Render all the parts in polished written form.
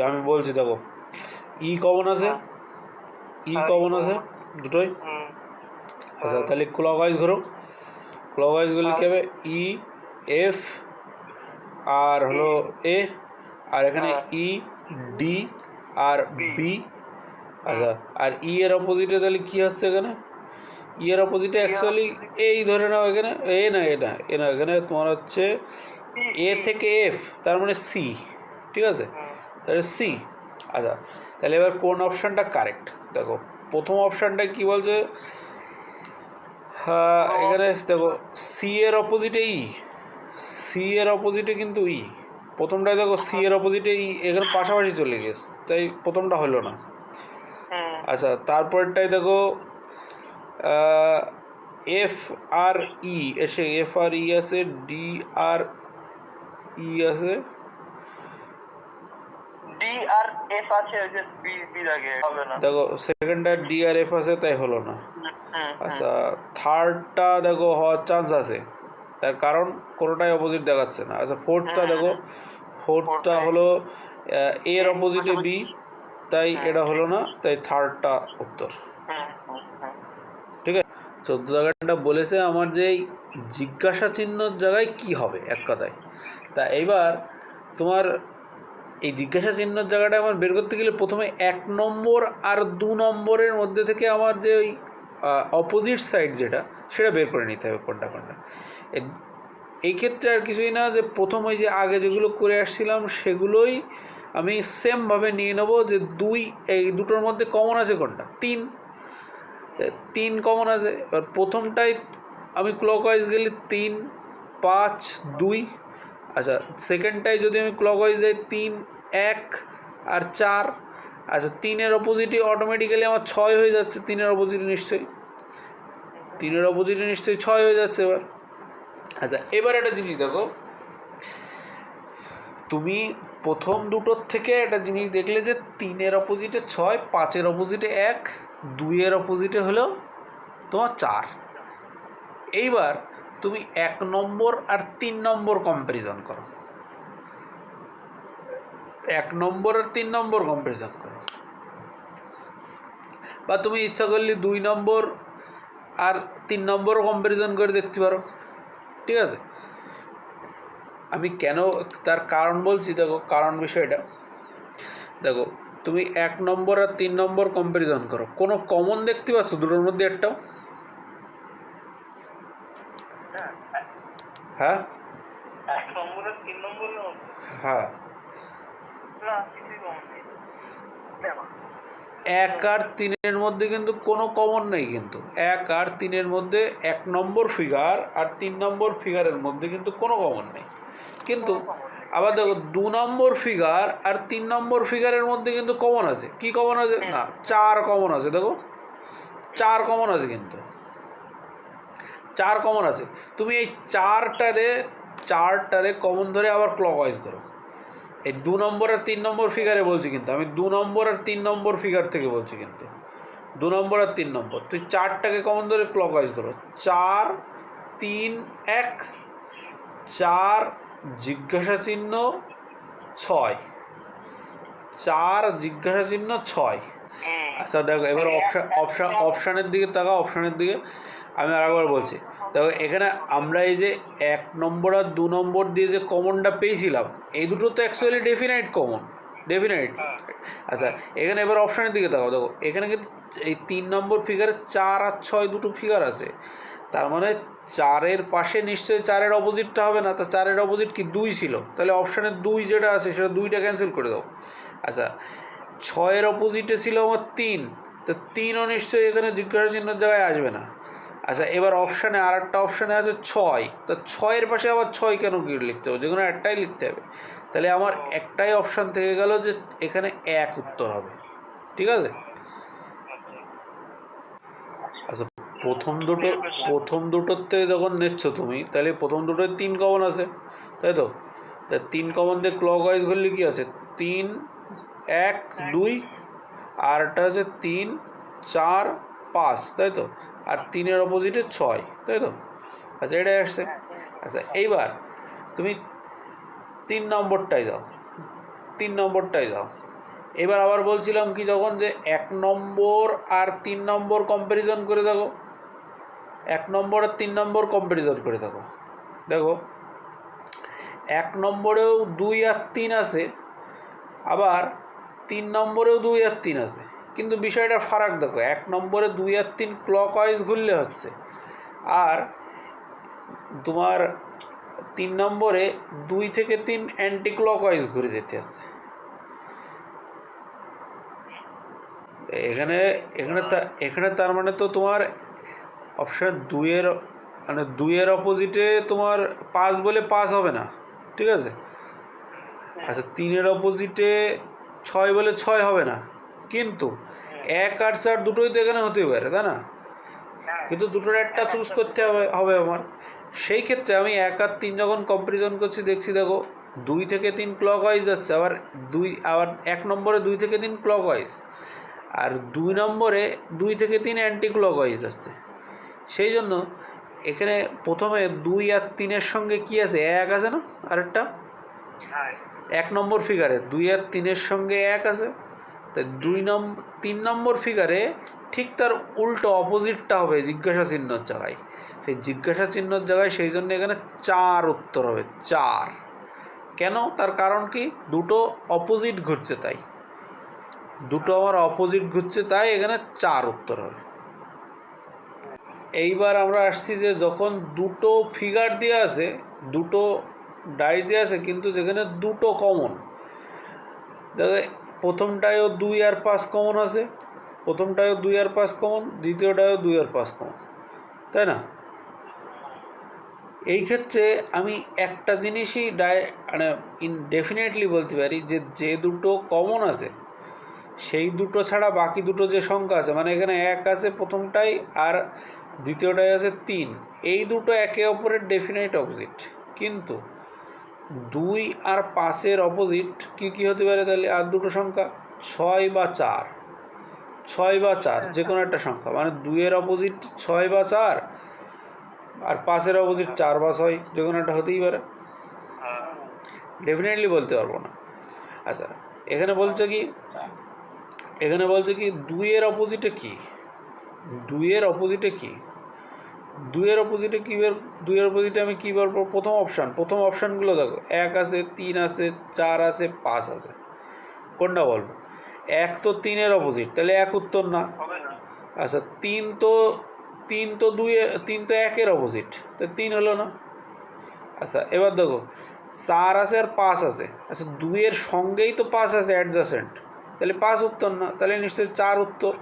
আমি বলছি দেখো, ই কমন আছে, ই কমন আছে দুটোই। আচ্ছা তাহলে ক্লকওয়াইজ ঘোরো, ক্লকওয়াইজ গেলে কী হবে, ই এফ আর হলো এ, আর এখানে ই ডি আর বি। আচ্ছা আর ই এর অপোজিটে তাহলে কী হচ্ছে এখানে, ই এর অপোজিটে অ্যাকচুয়ালি এই ধরে নাও, এখানে এ না এখানে তোমার হচ্ছে এ থেকে এফ, তার মানে সি, ঠিক আছে, তাহলে সি। আচ্ছা তাহলে এবার কোন অপশানটা কারেক্ট দেখো, প্রথম অপশানটা কি বলছে, হ্যাঁ এখানে দেখো সি এর অপোজিটে ই, সি এর অপোজিটে কিন্তু ই, প্রথমটায় দেখো সি এর অপোজিটে ই, এখানে পাশাপাশি চলে গেছে, তাই প্রথমটা হলো না। আচ্ছা তারপরটাই দেখো এফ আর ই এসে, এফ আর ই আছে, ডি আর ই আছে, ডি আর এফ আছে, ওই যে বি বি লাগে হবে না। দেখো সেকেন্ডটা ডি আর এফ আছে, তাই হলো না। আচ্ছা থার্ডটা দেখো হওয়ার চান্স আছে, তার কারণ কোনোটাই অপোজিট দেখাচ্ছে না। আচ্ছা ফোর্থটা দেখো, ফোর্থটা হলো এর অপোজিটে বি, তাই এটা হলো না, তাই থার্ডটা উত্তর। ঠিক আছে, 14 জায়গাটা বলেছে আমার যে জিজ্ঞাসা চিহ্নর জায়গায় কি হবে এক কথায়। তা এইবার তোমার এই জিজ্ঞাসা চিহ্নর জায়গাটা আমার বের করতে গেলে প্রথমে 1 নম্বর আর 2 নম্বরের মধ্যে থেকে আমার যে ওই অপোজিট সাইড যেটা, সেটা বের করে নিতে হবে কোনটা কোনটা। এই ক্ষেত্রে আর কিছুই না, যে প্রথম ওই যে আগে যেগুলো করে আসছিলাম সেগুলোই আমি সেমভাবে নিয়ে নেবো, যে 2 এই দুটোর মধ্যে কমন আছে কোনটা, 3 কমন আছে। এবার প্রথমটাই আমি ক্লকওয়াইজ গেলে 3 5 2। আচ্ছা সেকেন্ডটাই যদি আমি ক্লকওয়াইজ যাই 3 1 আর 4। আচ্ছা 3-এর অপোজিটে অটোমেটিক্যালি আমার 6 হয়ে যাচ্ছে, 3-এর অপোজিটে নিশ্চয়ই, 3-এর অপোজিটে নিশ্চয়ই 6 হয়ে যাচ্ছে এবার। আচ্ছা এবার একটা জিনিস দেখো, তুমি প্রথম দুটোর থেকে একটা জিনিস দেখলে যে 3-এর অপোজিটে 6, 5-এর অপোজিটে 1, 2-এর অপোজিটে হলো তোমার 4। এইবার তুমি 1 নম্বর আর 3 নম্বর কম্প্যারিজন করো, 1 নম্বর আর 3 নম্বর কম্প্যারিজন করো, বা তুমি ইচ্ছা করলে 2 নম্বর আর 3 নম্বরও কম্প্যারিজন করে দেখতে পারো। ঠিক আছে, আমি কেন তার কারণ বলছি, দেখো কারণ বিষয়টা দেখো, তুমি 1 নম্বর আর 3 নম্বর কম্প্যারিজন করো, কোনো কমন দেখতে পাচ্ছ দুটোর মধ্যে একটাও? হ্যাঁ 1 নম্বর আর 3 নম্বরের মধ্যে হ্যাঁ, না কিছুই কমন নেই। 1 আর 3-এর মধ্যে কিন্তু কোনো কমন নেই, কিন্তু 1 আর 3-এর মধ্যে 1 নম্বর ফিগার আর 3 নম্বর ফিগারের মধ্যে কিন্তু কোনো কমন নেই। কিন্তু আবার দেখো 2 নম্বর ফিগার আর 3 নম্বর ফিগারের মধ্যে কিন্তু কমন আছে। কি কমন আছে না, 4 কমন আছে, দেখো 4 কমন আছে, কিন্তু 4 কমন আছে। তুমি এই চারটারে কমন ধরে আবার ক্লকওয়াইজ করো, এই 2 নম্বর আর 3 নম্বর ফিগারে বলছি, কিন্তু আমি 2 নম্বর আর 3 নম্বর ফিগার থেকে বলছি, কিন্তু 2 নম্বর আর 3 নম্বর তুই 4টাকে কমন ধরে ক্লকওয়াইজ করো, 4 3 1, 4 জিজ্ঞাসা চিহ্ন 6, 4 জিজ্ঞাসা চিহ্ন 6। আচ্ছা দেখো এবার অপশানের দিকে তাকাও, অপশানের দিকে আমি আরেকবার বলছি। দেখো এখানে আমরা এই যে 1 নম্বর আর 2 নম্বর দিয়ে যে কমনটা পেয়েছিলাম, এই দুটো তো অ্যাকচুয়ালি ডেফিনাইট কমন, ডেফিনাইট। আচ্ছা এখানে এবার অপশানের দিকে তাকাও, দেখো এখানে কিন্তু এই 3 নম্বর ফিগারে 4 আর 6 দুটো ফিগার আছে, তার মানে 4-এর পাশে নিশ্চয়ই 4-এর অপোজিটটা হবে না, তা 4-এর অপোজিট কি 2 ছিল, তাহলে অপশানের 2 যেটা আছে সেটা 2টা ক্যান্সেল করে দাও। আচ্ছা 6-এর অপোজিটে ছিল আমার 3, তো 3ও নিশ্চয়ই এখানে জিজ্ঞাসা চিহ্নের জায়গায় আসবে না। আচ্ছা এবার অপশানে আর একটা অপশানে আছে 6, তো 6-এর পাশে আবার 6 কেন কি লিখতে হবে, যে কোনো একটাই লিখতে হবে, তাহলে আমার একটাই অপশান থেকে গেল যে এখানে 1 উত্তর হবে। ঠিক আছে, আচ্ছা প্রথম দুটোতে যখন নিচ্ছ তুমি, তাহলে প্রথম দুটোয় 3 কমন আছে, তাই তো, তা 3 কমন দিয়ে ক্লকওয়াইজ করলে কী আছে, 3 1 2, আর একটা আছে 3 4 5, তাই তো, আর 3-এর অপোজিটে 6, তাই তো। আচ্ছা এটাই আসছে। আচ্ছা এইবার তুমি 3 নম্বরটাই দাও, 3 নম্বরটায় যাও। এবার আবার বলছিলাম কি যখন যে 1 নম্বর আর 3 নম্বর কম্প্যারিজন করে দেখো, 1 নম্বর আর 3 নম্বর কম্প্যারিজন করে দেখো। দেখো 1 নম্বরেও 2 আর 3 আছে, আবার 3 নম্বরেও 2 আর 3 আছে, কিন্তু বিষয়টার ফারাক দেখো। 1 নম্বরে 2 আর 3 ক্লকওয়াইজ ঘুরলে হচ্ছে, আর তোমার 3 নম্বরে 2 থেকে 3 অ্যান্টি ক্লকওয়াইজ ঘুরে যেতে হচ্ছে। এখানে এখানে তার মানে তো তোমার অপশান 2-এর মানে 2-এর অপোজিটে তোমার 5 বলে 5 হবে না, ঠিক আছে? আচ্ছা 3-এর অপোজিটে 6 বলে 6 হবে না, কিন্তু 1 আর 4 দুটোই তো এখানে হতেই পারে, তাই না? কিন্তু দুটোর একটা চুজ করতে হবে আমার। সেই ক্ষেত্রে আমি 1 আর 3 যখন কম্প্যারিজন করছি দেখছি, দেখো 2 থেকে 3 ক্লকওয়াইজ যাচ্ছে, আবার 1 নম্বরে 2 থেকে 3 ক্লকওয়াইজ, আর 2 নম্বরে 2 থেকে 3 অ্যান্টি ক্লকওয়াইজ আসছে। সেই জন্য এখানে প্রথমে 2 আর 3-এর সঙ্গে কি আছে, 1 আছে না, আরেকটা 1 নম্বর ফিগারে 2 আর 3-এর সঙ্গে 1 আছে, তাই 3 নম্বর ফিগারে ঠিক তার উল্টো অপোজিটটা হবে জিজ্ঞাসা চিহ্নর জায়গায়। সেই জিজ্ঞাসা চিহ্নর জায়গায় সেই জন্য এখানে 4 উত্তর হবে, 4। কেন? তার কারণ কি, দুটো অপোজিট ঘুরছে, তাই দুটো আমার অপোজিট ঘুরছে, তাই এখানে 4 উত্তর হবে। এইবার আমরা আসছি যে যখন দুটো ফিগার দিয়ে আছে, দুটো ডাইস দিয়ে আছে, কিন্তু যেখানে দুটো কমন, দেখো প্রথমটায়ও 2 আর 5 কমন আছে, প্রথমটায়ও 2 আর 5 কমন, দ্বিতীয়টায়ও 2 আর 5 কমন, তাই না? এই ক্ষেত্রে আমি একটা জিনিসই মানে ডেফিনেটলি বলতে পারি যে যে দুটো কমন আছে সেই দুটো ছাড়া বাকি দুটো যে সংখ্যা আছে, মানে এখানে 1 আছে প্রথমটাই, আর দ্বিতীয়টায় আছে 3, এই দুটো একে অপরের ডেফিনেট অপোজিট। কিন্তু 2 আর 5-এর অপোজিট কী কী হতে পারে তাহলে? আর দুটো সংখ্যা 6 বা 4, 6 বা 4 যে কোনো একটা সংখ্যা, মানে 2-এর অপোজিট 6 বা 4, আর 5-এর অপোজিট 4 বা 6, যে কোনো একটা হতেই পারে, ডেফিনেটলি বলতে পারবো না। আচ্ছা এখানে বলছে কি, 2-এর অপোজিটে কি, 2-এর অপোজিটে কি, 2-এর অপোজিটে কী বের, 2-এর অপোজিটে আমি কী বলবো? প্রথম অপশানগুলো দেখো, 1 আছে, 3 আছে, 4 আছে, 5 আছে, কোনটা বলবো? 1 তো 3-এর অপোজিট, তাহলে 1 উত্তর না। আচ্ছা 3 তো 1-এর অপোজিট, তো 3 হলো না। আচ্ছা এবার দেখো 4 আছে আর 5 আছে, আচ্ছা 2-এর সঙ্গেই তো 5 আছে অ্যাডজাসেন্ট, তাহলে 5 উত্তর না, তাহলে নিশ্চয়ই 4 উত্তর,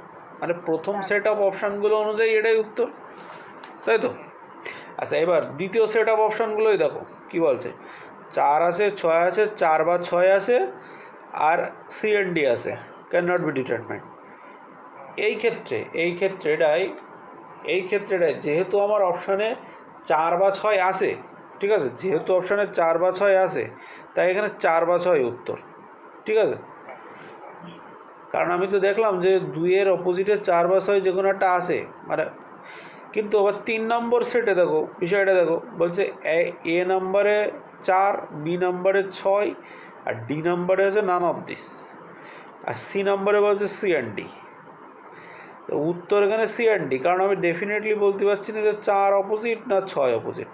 মানে প্রথম সেট অফ অপশানগুলো অনুযায়ী এটাই উত্তর, তাই তো? আচ্ছা এবার দ্বিতীয় সেট অফ অপশানগুলোই দেখো কি বলছে, 4 আছে, 6 আছে, 4 বা 6 আছে, আর সি এন্ড ডি আছে, ক্যান নট বি ডিটারমাইন্ড। এই ক্ষেত্রেটাই যেহেতু আমার অপশানে 4 বা 6 আছে, ঠিক আছে, যেহেতু অপশানে 4 বা 6 আছে, তাই এখানে 4 বা 6 উত্তর, ঠিক আছে? কারণ আমি তো দেখলাম যে 2-এর অপোজিটে 4 বা 6 যে কোনো একটা আছে, মানে কিন্তু আবার 3 নম্বর সেটে দেখো বিষয়টা, দেখো বলছে এ নাম্বারে 4, বি নাম্বারে 6, আর ডি নাম্বারে আছে নান অফ দিস, আর সি নাম্বারে বলছে সি অ্যান্ড ডি। তো উত্তর এখানে সি অ্যান্ড ডি, কারণ আমি ডেফিনেটলি বলতে পারছি না যে 4 অপোজিট না 6 অপোজিট,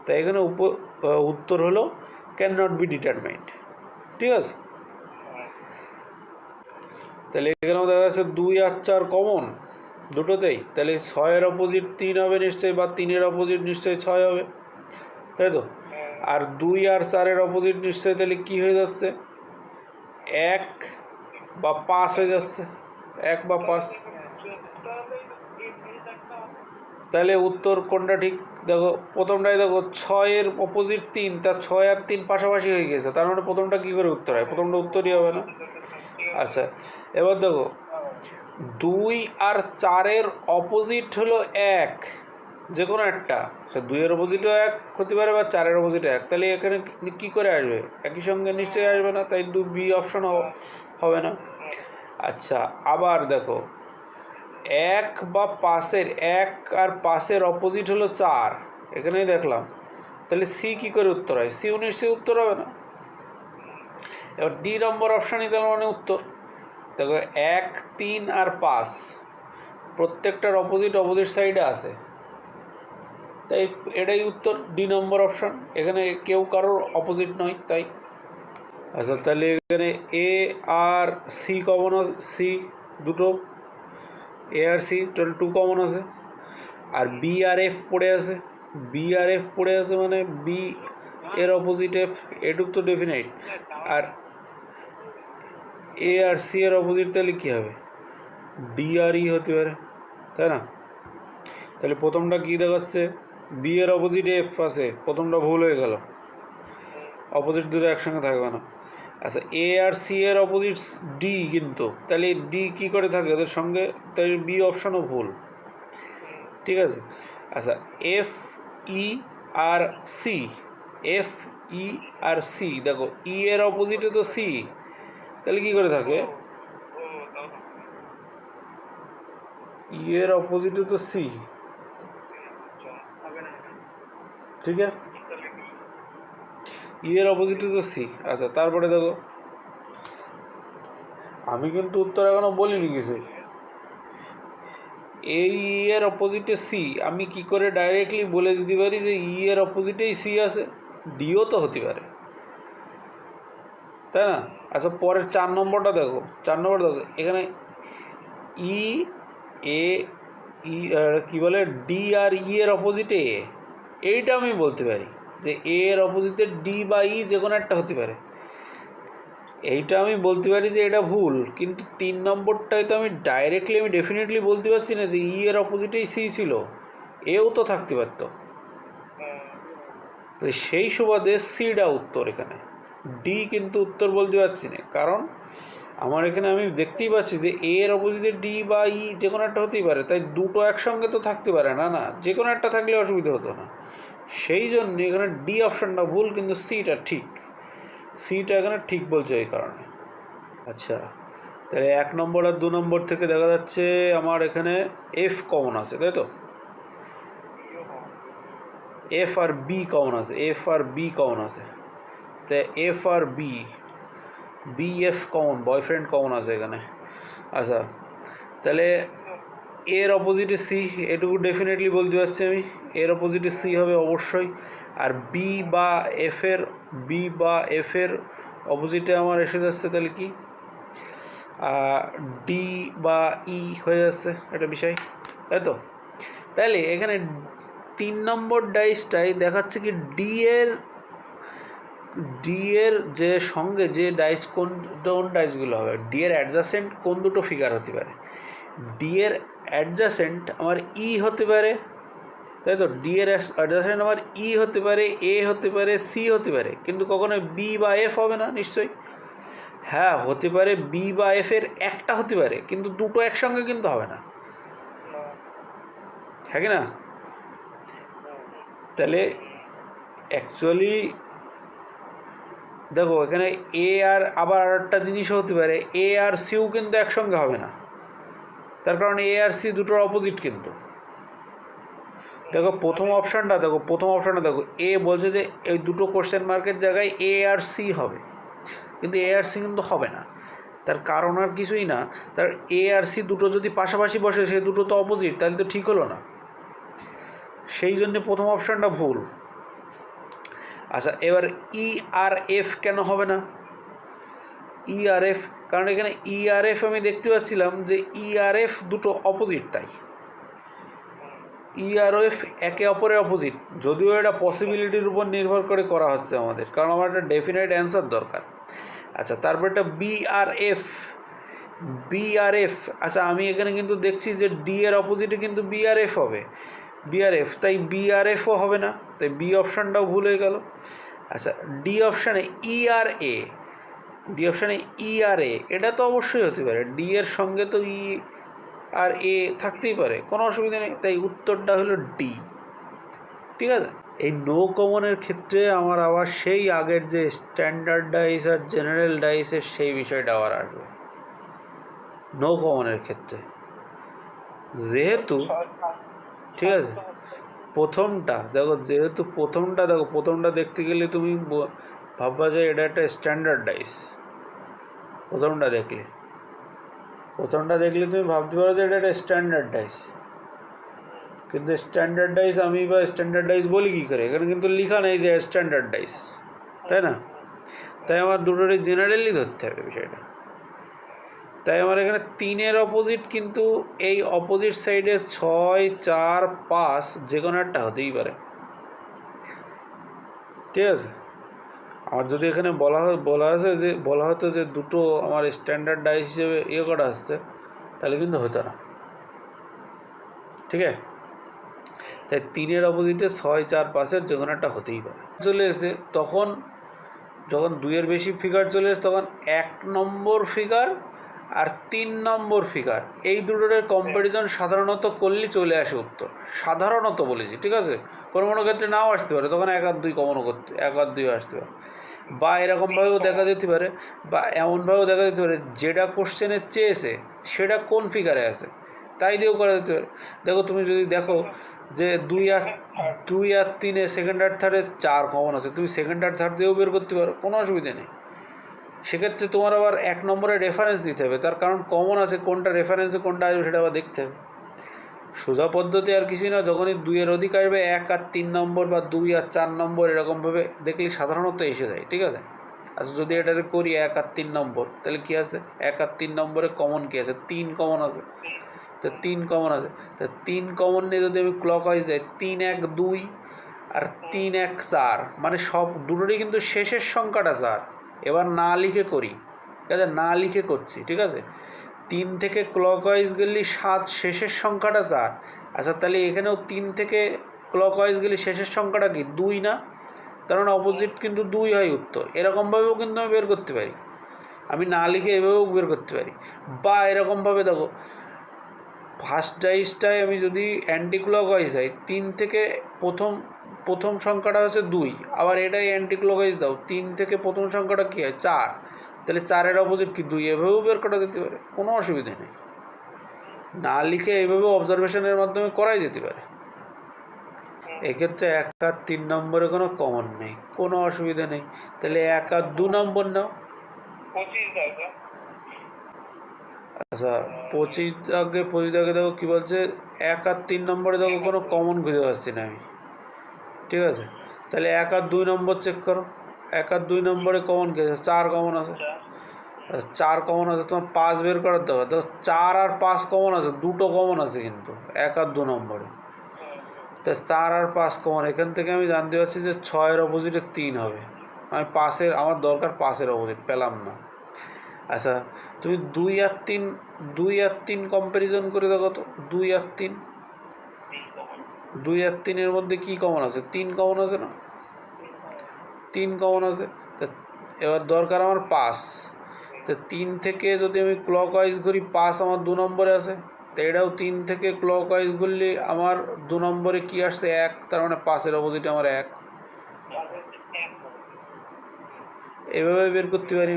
তাই এখানে উত্তর হলো ক্যান নট বি ডিটারমাইন্ড, ঠিক আছে? তাহলে এখানেও দেখা যাচ্ছে 2 আর 4 কমন দুটোতেই, তাহলে 6-এর অপোজিট 3 হবে নিশ্চয়ই, বা 3-এর অপোজিট নিশ্চয়ই 6 হবে, তাই তো? আর 2 আর 4-এর অপোজিট নিশ্চয়ই তাহলে কী হয়ে যাচ্ছে, 1 বা 5 হয়ে যাচ্ছে, 1 বা 5। তাহলে উত্তর কোনটা ঠিক? দেখো প্রথমটাই দেখো 6-এর অপোজিট 3, তার 6 আর 3 পাশাপাশি হয়ে গেছে, তার মানে প্রথমটা কী করে উত্তর হয়? প্রথমটা উত্তরই হবে না। আচ্ছা এবার দেখো 2 আর 4-এর অপোজিট হলো 1, যে কোনো একটা, আচ্ছা 2-এর অপোজিটও 1 হতে পারে বা 4-এর অপোজিটও 1, তাহলে এখানে কী করে আসবে? একই সঙ্গে নিশ্চয়ই আসবে না, তাই বি অপশন হবে না। আচ্ছা আবার দেখো 1 বা 5-এর 1 আর 5-এর অপোজিট হলো 4, এখানেই দেখলাম, তাহলে সি কী করে উত্তর হয়? সিও নিশ্চয়ই উত্তর হবে না। এবার ডি নম্বর অপশানই তার মানে উত্তর। দেখো 1, 3 আর 5 প্রত্যেকটার অপোজিট সাইডে আছে, তাই এটাই উত্তর, ডি নম্বর অপশান। এখানে কেউ কারোর অপোজিট নয় তাই। আচ্ছা, তাহলে এখানে এ আর সি কমন আছে, সি দুটো, এ আর সি টোটাল 2 কমন আছে। আর বি আর এফ পড়ে আছে, মানে বি এর অপোজিট এফ, এটুক তো ডেফিনাইট। আর এ আর সি এর অপোজিট তাহলে কী হবে, ডি আর ই হতে পারে, তাই না? তাহলে প্রথমটা কী দেখাচ্ছে, বি এর অপোজিট এফ আছে, প্রথমটা ভুল হয়ে গেল, অপোজিট দুটো একসঙ্গে থাকবে না। আচ্ছা, এ আর সি এর অপোজিট ডি, কিন্তু তাহলে ডি কী করে থাকে ওদের সঙ্গে, তাই বি অপশানও ভুল, ঠিক আছে। আচ্ছা, এফ ই আর সি, এফ ই আর সি, দেখো ই এর অপোজিটে তো সি, তাহলে কী করে থাকে, ই এর অপোজিটে তো সি, ঠিক আছে, ই এর অপোজিটে তো সি। আচ্ছা, তারপরে দেখো, আমি কিন্তু উত্তর এখনো বলিনি কিছুই। এই ই এর অপোজিটে সি, আমি কি করে ডাইরেক্টলি বলে দিতে পারি যে ই এর অপোজিটেই সি আছে, ডিও তো হতে পারে, তাই না? আচ্ছা, পরের 4 নম্বরটা দেখো, এখানে ই এ ই কী বলে, ডি আর ই এর অপোজিটে এ, এইটা আমি বলতে পারি যে এ এর অপোজিটে ডি বা ই যে কোনো একটা হতে পারে, এইটা আমি বলতে পারি যে এটা ভুল। কিন্তু 3 নম্বরটায় তো আমি ডাইরেক্টলি, আমি ডেফিনেটলি বলতে পারছি না যে ই এর অপোজিটেই সি ছিল, এও তো থাকতে পারতো, সেই সুবাদে সিটা উত্তর এখানে, ডি কিন্তু উত্তর বলতে পারছি না, কারণ আমার এখানে আমি দেখতেই পাচ্ছি যে এ এর অপোজিটে ডি বা ই যে কোনো একটা হতেই পারে, তাই দুটো একসঙ্গে তো থাকতে পারে না, যে কোনো একটা থাকলে অসুবিধা হতো না, সেই জন্য এখানে ডি অপশানটা ভুল, কিন্তু সিটা ঠিক, সিটা এখানে ঠিক বলছে এই কারণে। আচ্ছা, তাহলে 1 নম্বর আর 2 নম্বর থেকে দেখা যাচ্ছে আমার এখানে এফ কমন আছে, তাই তো, এফ আর বি কমন আছে, তাই এফ আর B F common, boyfriend common আছে এখানে। আচ্ছা, তাহলে এর অপোজিটে সি, এটুকু ডেফিনেটলি বলতে পারছি আমি, এর অপোজিটে সি হবে অবশ্যই। আর বি বা এফের অপোজিটে আমার এসে যাচ্ছে তাহলে কি, ডি বা ই হয়ে যাচ্ছে একটা বিষয়, তাই তো। তাহলে এখানে 3 নম্বর ডাইসটাই দেখাচ্ছে কি ডি এর যে সঙ্গে যে ডাইস, কোন ডাইসগুলো হবে, ডি এর অ্যাডজাসেন্ট কোন দুটো ফিগার হতে পারে, ডি এর অ্যাডজাসেন্ট আমার ই হতে পারে, তাই তো, ডি এর অ্যাডজাসেন্ট আমার ই হতে পারে, এ হতে পারে, সি হতে পারে, কিন্তু কখনো বি বা এফ হবে না নিশ্চয়ই। হ্যাঁ, হতে পারে বি বা এফ এর একটা হতে পারে, কিন্তু দুটো একসঙ্গে কিন্তু হবে না, হ্যাঁ কি না? তাহলে অ্যাকচুয়ালি দেখো, এখানে এ আর আবার একটা জিনিসও হতে পারে, এ আর সিও কিন্তু একসঙ্গে হবে না, তার কারণ এ আর সি দুটোর অপোজিট কিন্তু। দেখো প্রথম অপশানটা দেখো, এ বলছে যে এই দুটো কোশ্চেন মার্কের জায়গায় এ আর সি হবে, কিন্তু এ আর সি কিন্তু হবে না, তার কারণ আর কিছুই না, তার এ আর সি দুটো যদি পাশাপাশি বসে, সে দুটো তো অপোজিট, তাহলে তো ঠিক হলো না, সেই জন্যে প্রথম অপশানটা ভুল। আচ্ছা, এবার ই আর এফ কেন হবে না, ই আর এফ, কারণ এখানে ই আর এফ আমি দেখতে পাচ্ছিলাম যে ই আর এফ দুটো অপোজিট, তাই ই আর এফ একে অপরের অপোজিট, যদিও এটা পসিবিলিটির উপর নির্ভর করে করা হচ্ছে আমাদের, কারণ আমার একটা ডেফিনাইট অ্যান্সার দরকার। আচ্ছা, তারপর একটা বি আর এফ, আচ্ছা আমি এখানে কিন্তু দেখছি যে ডি এর অপোজিটে কিন্তু বি আর এফ হবে, তাই বি আর এফও হবে না, তাই বি অপশানটাও ভুল হয়ে গেল। আচ্ছা, ডি অপশানে ই আর এ, এটা তো অবশ্যই হতে পারে, ডি এর সঙ্গে তো ই আর এ থাকতেই পারে, কোনো অসুবিধা নেই, তাই উত্তরটা হলো ডি, ঠিক আছে। এই নো কমনের ক্ষেত্রে আমার আবার সেই আগের যে স্ট্যান্ডার্ড ডাইস আর জেনারেল ডাইসের সেই বিষয়টা আবার আসবে নো কমনের ক্ষেত্রে, যেহেতু, ঠিক আছে, প্রথমটা দেখতে গেলে তুমি ভাববা যে এটা একটা স্ট্যান্ডার্ড ডাইস, প্রথমটা দেখলে তুমি ভাবতে পারো যে এটা একটা স্ট্যান্ডার্ড ডাইস, কিন্তু স্ট্যান্ডার্ড ডাইস আমি বা স্ট্যান্ডার্ড ডাইস বলি কী করে? এখানে কিন্তু লেখা নেই যে স্ট্যান্ডার্ড ডাইস, তাই না? তাই আমার দুটোরই জেনারেলি ধরতে হবে বিষয়টা। তাই আমার এখানে 3-এর অপোজিট কিন্তু এই অপোজিট সাইডে 6, 4, 5 যে কোনো একটা হতেই পারে, ঠিক আছে? আমার যদি এখানে বলা হতো যে দুটো আমার স্ট্যান্ডার্ড ডাইস হিসেবে করা আসছে, তাহলে কিন্তু হতো না, ঠিক আছে? তাই 3-এর অপোজিটে 6, 4, 5-এর যে কোনো একটা হতেই পারে। চলে এসে তখন যখন 2-এর বেশি ফিগার চলে এসে তখন 1 নম্বর ফিগার আর 3 নম্বর ফিগার এই দুটোর কম্প্যারিজন সাধারণত করলেই চলে আসে উত্তর। সাধারণত বলেছি, ঠিক আছে? কোনো কোনো ক্ষেত্রে নাও আসতে পারে, তখন 1 আর 2 কমনও করতে 1 আর 2 আসতে পারে, বা এরকমভাবেও দেখা যেতে পারে, বা এমনভাবেও দেখা যেতে পারে যেটা কোশ্চেনে চেয়েছে সেটা কোন ফিগারে আছে তাই দিয়েও করা যেতে পারে। দেখো তুমি যদি দেখো যে 2 আর 3-এ সেকেন্ড আর থার্ডে 4 কমন আছে, তুমি সেকেন্ড আর থার্ড দিয়েও বের করতে পারো, কোনো অসুবিধা নেই। সেক্ষেত্রে তোমার আবার 1 নম্বরে রেফারেন্স দিতে হবে, তার কারণ কমন আছে কোনটা, রেফারেন্সে কোনটা আসবে সেটা আবার দেখতে হবে। সোজা পদ্ধতি আর কিছুই না, যখনই 2-এর অধিক আসবে 1 আর 3 নম্বর বা 2 আর 4 নম্বর এরকমভাবে দেখলে সাধারণত এসে যায়, ঠিক আছে? আচ্ছা, যদি এটাকে করি 1 আর 3 নম্বর, তাহলে কী আছে? 1 আর 3 নম্বরে কমন কী আছে? 3 কমন আছে, তো 3 কমন আছে, তো 3 কমন নিয়ে যদি আমি ক্লক ওয়াইজ যাই 3, 1, 2 আর 3, 1, 4, মানে সব দুটোরই কিন্তু শেষের সংখ্যাটা 4। এবার না লিখে করি, ঠিক আছে? না লিখে করছি, ঠিক আছে? 3 থেকে ক্লক ওয়াইজ গেলে 7, শেষের সংখ্যাটা 4। আচ্ছা, তাহলে এখানেও 3 থেকে ক্লক ওয়াইজ গেলে শেষের সংখ্যাটা কি 2 না? কারণ অপোজিট কিন্তু 2 হয় উত্তর। এরকমভাবেও কিন্তু আমি বের করতে পারি, আমি না লিখে এভাবেও বের করতে পারি। বা এরকমভাবে দেখো, ফার্স্ট ডাইসটায় আমি যদি অ্যান্টি ক্লক ওয়াইজ যাই 3 থেকে প্রথম সংখ্যাটা হচ্ছে 2, আবার এটাই অ্যান্টি ক্লক ওয়াইজ দাও 3 থেকে প্রথম সংখ্যাটা কী হয় 4, তাহলে 4-এর অপোজিট কি 2, এভাবেও বের করা যেতে পারে, কোনো অসুবিধা নেই। না লিখে এভাবেও অবজারভেশনের মাধ্যমে করাই যেতে পারে। এক্ষেত্রে 1 আর 3 নম্বরে কোনো কমন নেই, কোনো অসুবিধা নেই, তাহলে 1 আর 2 নম্বর নাও। আচ্ছা, 25 আগে দেখো কী বলছে, 1 আর 3 নম্বরে দেখো কোনো কমন খুঁজে পাচ্ছি না আমি, ঠিক আছে? তাহলে 1 আর 2 নম্বর চেক করো, 1 আর 2 নম্বরে কমন কী আছে? 4 কমন আছে, 4 কমন আছে, তোমার 5 বের করার দরকার। দেখো 4 আর 5 কমন আছে, দুটো কমন আছে কিন্তু 1 আর 2 নম্বরে, তো 4 আর 5 কমন। এখান থেকে আমি জানতে পারছি যে 6-এর অপোজিটে 3 হবে, আমি 5-এর আমার দরকার, 5-এর অপোজিট পেলাম না। আচ্ছা, তুমি 2 আর 3 কম্প্যারিজন করে দেখো তো, 2 আর 3-এর মধ্যে কী কমন আছে? 3 কমন আছে না? 3 কমন আছে, তা এবার দরকার আমার 5, তো 3 থেকে যদি আমি ক্লক ওয়াইজ করি 5 আমার 2 নম্বরে আছে, তো এটাও 3 থেকে ক্লক ওয়াইজ করলে আমার 2 নম্বরে কী আসছে? 1, তার মানে 5-এর অপোজিটে আমার 1। এভাবে বের করতে পারি।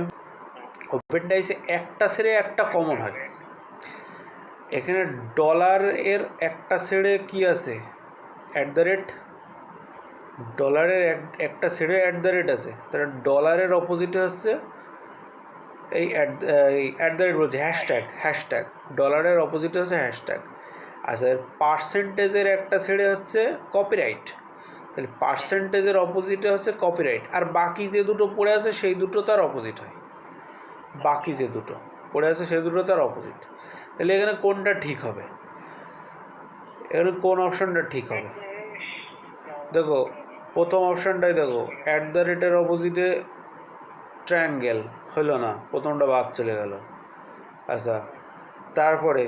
ওপেন ডাইসে একটা ছেড়ে একটা কমন হয়, এখানে ডলারের একটা ছেড়ে কি আছে? @ ডলারের একটা ছেড়ে @ আছে, তাহলে ডলারের অপোজিটে হচ্ছে এই @ বলছে হ্যাশট্যাগ, ডলারের অপোজিটে হচ্ছে হ্যাশট্যাগ। আচ্ছা, পার্সেন্টেজের একটা ছেড়ে হচ্ছে কপিরাইট, তাহলে পার্সেন্টেজের অপোজিটে হচ্ছে কপিরাইট, আর বাকি যে দুটো পড়ে আছে সেই দুটো তার অপোজিট হয়, বাকি যে দুটো পড়ে আছে সেই দুটো তার অপোজিট। তাহলে এখানে কোনটা ঠিক হবে? এখানে কোন অপশানটা ঠিক হবে? দেখো প্রথম অপশানটাই দেখো, @ অপোজিটে ট্রায়াঙ্গেল হলো না, প্রথমটা বাদ চলে গেল। আচ্ছা, তারপরে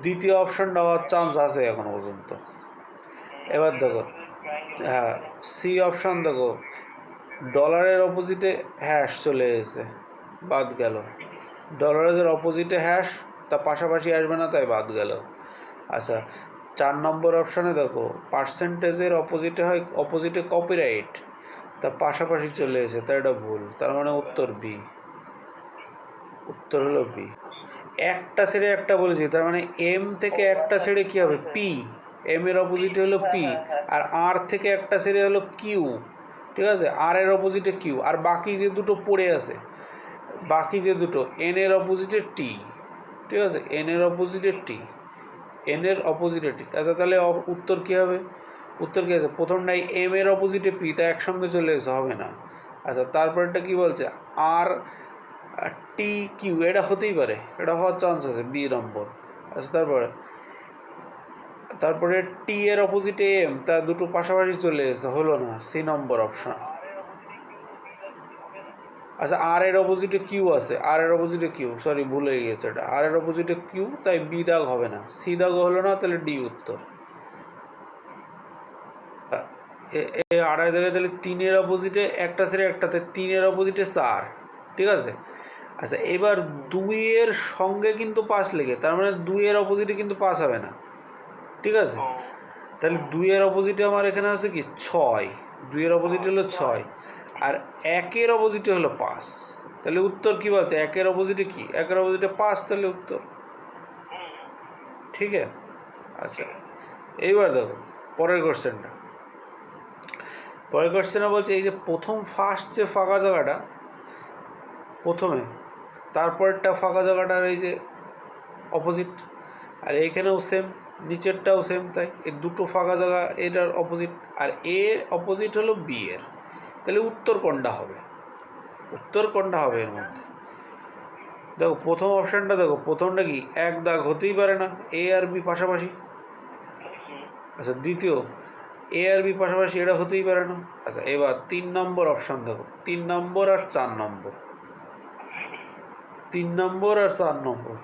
দ্বিতীয় অপশানটা হওয়ার চান্স আছে এখনো পর্যন্ত। এবার দেখো, হ্যাঁ, সি অপশান দেখো, ডলারের অপোজিটে হ্যাশ চলে এসেছে, বাদ গেল। ডলারের অপোজিটে হ্যাশ, তা পাশাপাশি আসবে না, তাই বাদ গেল। আচ্ছা, 4 নম্বর অপশানে দেখো, পার্সেন্টেজের অপোজিটে কপিরাইট, তা পাশাপাশি চলে এসেছে, তাই এটা ভুল, তার মানে উত্তর বি। উত্তর হলো বি। একটা ছেড়ে একটা বলেছি, তার মানে এম থেকে একটা ছেড়ে কী হবে? পি। এম এর অপোজিটে হলো পি, আর আর থেকে একটা ছেড়ে হলো কিউ, ঠিক আছে? আর এর অপোজিটে কিউ, আর বাকি যে দুটো পড়ে আছে বাকি যে দুটো এন এর অপোজিটে টি, ঠিক আছে, এন এর অপোজিটে টি, এন এর অপোজিটে টি। আচ্ছা তাহলে উত্তর কী হবে? উত্তর কী আছে? প্রথমটাই এম এর অপোজিটে পি, তা একসঙ্গে চলে এসে হবে না। আচ্ছা তারপরেরটা কী বলছে? আর টি কিউ, এটা হতেই পারে, এটা হওয়ার চান্স আছে, বি নম্বর। আচ্ছা তারপরে টি এর অপোজিটে এম, তা দুটো পাশাপাশি চলে এসে হলো না, সি নম্বর অপশান। আচ্ছা আর এর অপোজিটে কিউ আছে, আর এর অপোজিটে কিউ, সরি ভুল হয়ে গেছে, এটা আর এর অপোজিটে কিউ, তাই বি দাগ হবে না, সি দাগ হলো না, তাহলে ডি উত্তর। এ আড়াই জায়গায় তাহলে তিনের অপোজিটে একটা ছেড়ে একটাতে, তিনের অপোজিটে চার, ঠিক আছে। আচ্ছা এবার দুইয়ের সঙ্গে কিন্তু পাঁচ লেগে, তার মানে দুইয়ের অপোজিটে কিন্তু পাঁচ হবে না, ঠিক আছে। তাহলে দুইয়ের অপোজিটে আমার এখানে আছে কি ছয়, দুইয়ের অপোজিটে হলো ছয়, আর একের অপোজিটে হলো পাঁচ, তাহলে উত্তর কী বলছে? একের অপোজিটে কি? একের অপোজিটে পাঁচ, তাহলে উত্তর। ঠিক আছে। আচ্ছা এইবার দেখো পরের কোশ্চেনটা। পরের কোশ্চেনে বলছে এই যে প্রথম ফার্স্ট যে ফাঁকা জায়গাটা প্রথমে, তারপরটা ফাঁকা জায়গাটার এই যে অপোজিট, আর এইখানেও সেম, নিচেরটাও সেম, তাই এই দুটো ফাঁকা জায়গা এটার অপোজিট, আর এ অপোজিট হলো বি এর, তাহলে উত্তর কোনটা হবে? উত্তর কোনটা হবে এর মধ্যে? দেখো প্রথম অপশানটা, দেখো প্রথমটা কি এক দাগ হতেই পারে না, এ আর বি পাশাপাশি। আচ্ছা দ্বিতীয় এ আর বি পাশাপাশি, এটা হতেই পারে না। আচ্ছা এবার 3 নম্বর অপশান দেখো, 3 নম্বর আর 4 নম্বর, 3 নম্বর আর 4 নম্বর,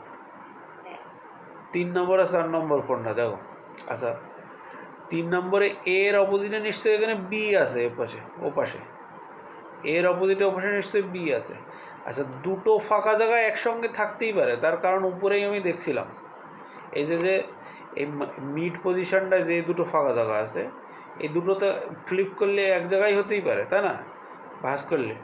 3 নম্বর আর 4 নম্বর কোনটা দেখো। আচ্ছা 3 নম্বরে এর অপোজিটে নিশ্চয়ই এখানে বি আছে, ও পাশে এর অপোজিটে অপশান নিশ্চয়ই বি আছে। আচ্ছা দুটো ফাঁকা জায়গা একসঙ্গে থাকতেই পারে, তার কারণ উপরেই আমি দেখছিলাম এই যে এই মিড পজিশনটায় যে দুটো ফাঁকা জায়গা আছে, এই দুটোতে ফ্লিপ করলে এক জায়গায় হতেই পারে, তাই না, ভাঁজ করলে,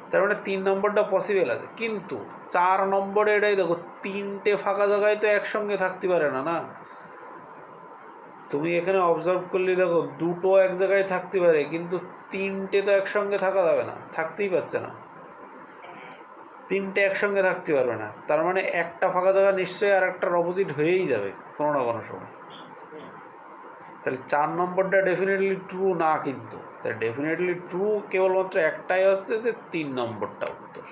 তার মানে 3 নম্বরটা পসিবল আছে। কিন্তু 4 নম্বরে এটাই দেখো, তিনটে ফাঁকা জায়গায় তো একসঙ্গে থাকতে পারে না, না, তুমি এখানে অবজার্ভ করলে দেখো দুটো এক জায়গায় থাকতে পারে, কিন্তু তিনটে তো একসঙ্গে থাকা যাবে না, থাকতেই পারছে না, তিনটে একসঙ্গে থাকতে পারবে না, তার মানে একটা ফাঁকা জায়গা নিশ্চয়ই আর একটার অপোজিট হয়েই যাবে কোনো না কোনো সময়। তাহলে 4 নম্বরটা ডেফিনেটলি ট্রু না, কিন্তু তাই ডেফিনেটলি ট্রু কেবলমাত্র একটাই হচ্ছে যে 3 নম্বরটা উত্তর।